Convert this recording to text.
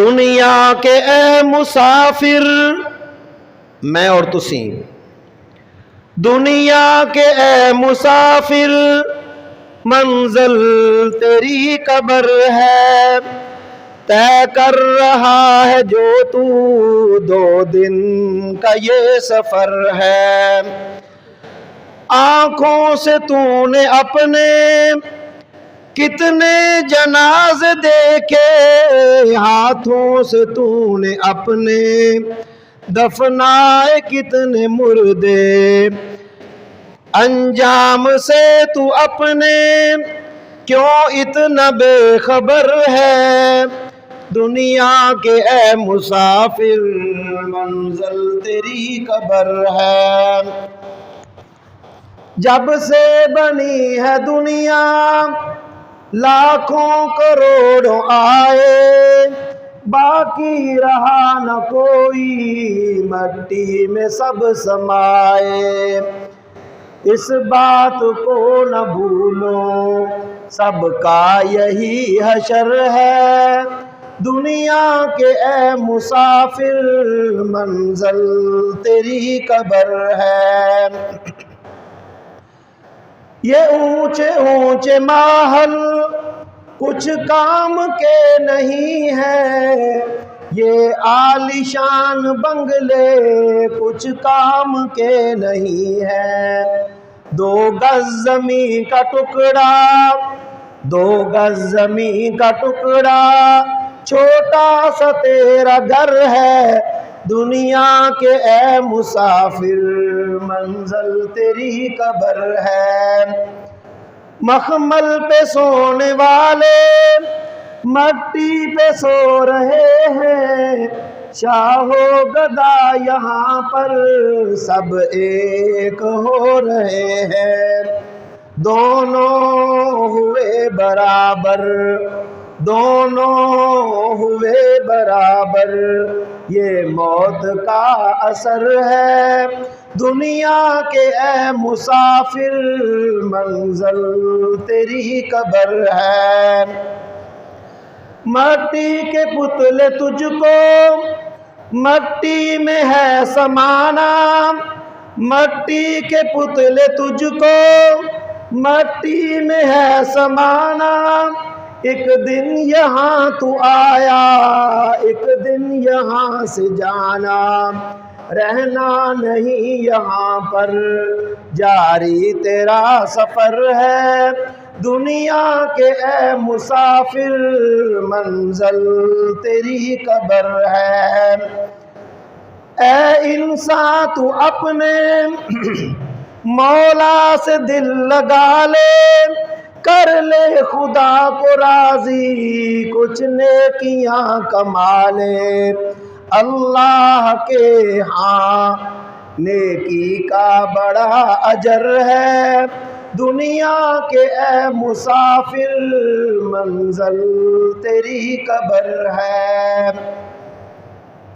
दुनिया के ए मुसाफिर मैं और तुसी, दुनिया के ए मुसाफिर मंजिल तेरी कब्र है। तय कर रहा है जो तू 2 दिन का ये सफर है। आंखों से तूने अपने कितने जनाजे देखे, हाथों से तूने अपने दफनाए कितने मुर्दे। अंजाम से तू अपने क्यों इतना बेखबर है। दुनिया के ए मुसाफिर मंजिल तेरी कब्र है। जब से बनी है दुनिया लाखों करोड़ों आए, बाकी रहा न कोई मट्टी में सब समाए। इस बात को न भूलो सबका यही हशर है। दुनिया के ए मुसाफिर मंजिल तेरी कब्र है। ये ऊंचे ऊंचे महल कुछ काम के नहीं है, ये आलीशान बंगले कुछ काम के नहीं है। 2 गज ज़मीं का टुकड़ा, 2 गज ज़मीं का टुकड़ा छोटा सा तेरा घर है। दुनिया के ए मुसाफिर मंजिल तेरी कब्र है। मखमल पे सोने वाले मट्टी पे सो रहे हैं। शाहो गदा यहाँ पर सब एक हो रहे हैं। दोनों हुए बराबर, दोनों हुए बराबर, ये मौत का असर है। दुनिया के ए मुसाफिर मंजिल तेरी कब्र है। मट्टी के पुतले तुझको मट्टी में है समाना, मट्टी के पुतले तुझको मट्टी में है समाना। एक दिन यहाँ तू आया, एक दिन यहाँ से जाना, रहना नहीं यहाँ पर, जारी तेरा सफर है। दुनिया के ए मुसाफिर मंजिल तेरी कब्र है। ए इंसान तू अपने मौला से दिल लगा ले, कर ले खुदा को राजी, कुछ नेकियां कमा ले। अल्लाह के हाँ नेकी का बड़ा अजर है। दुनिया के ए मुसाफिर मंजिल तेरी कब्र है।